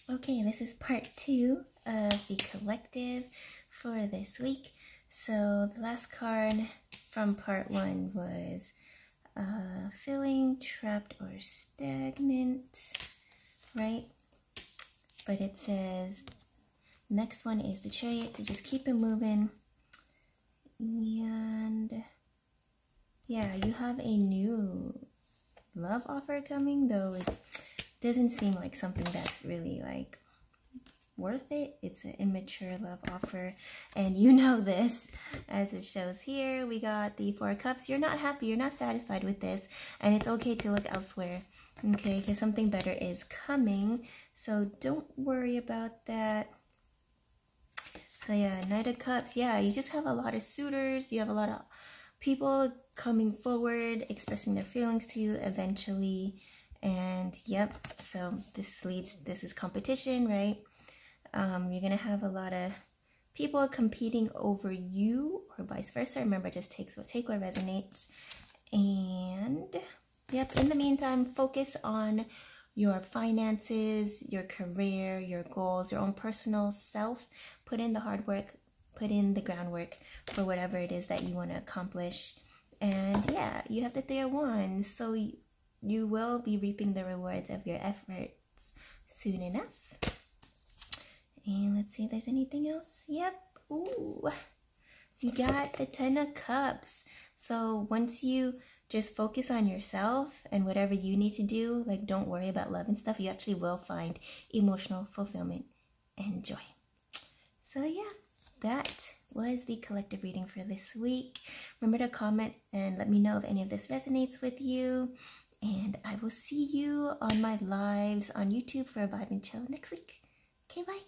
Okay, this is part 2 of the collective for this week. So the last card from part 1 was feeling trapped or stagnant, right? But it says next one is the Chariot, to just keep it moving. And yeah, you have a new love offer coming, though it doesn't seem like something that's really like worth it. It's an immature love offer, and you know this as it shows here. We got the Four of Cups. You're not happy, you're not satisfied with this, and it's okay to look elsewhere, okay, because something better is coming, so don't worry about that. So yeah, Knight of Cups. Yeah, you just have a lot of suitors, you have a lot of people coming forward, expressing their feelings to you eventually. And yep, so this is competition, right? You're gonna have a lot of people competing over you, or vice versa. Remember, just take what resonates. And yep, in the meantime, focus on your finances, your career, your goals, your own personal self. Put in the hard work, put in the groundwork for whatever it is that you want to accomplish. And yeah, you have the Three of Wands, so you will be reaping the rewards of your efforts soon enough. And let's see if there's anything else. Yep. Ooh, you got the Ten of Cups. So once you just focus on yourself and whatever you need to do, like don't worry about love and stuff, you actually will find emotional fulfillment and joy. So yeah, that was the collective reading for this week. Remember to comment and let me know if any of this resonates with you. And I will see you on my lives on YouTube for a Vibe and Chill next week. Okay, bye.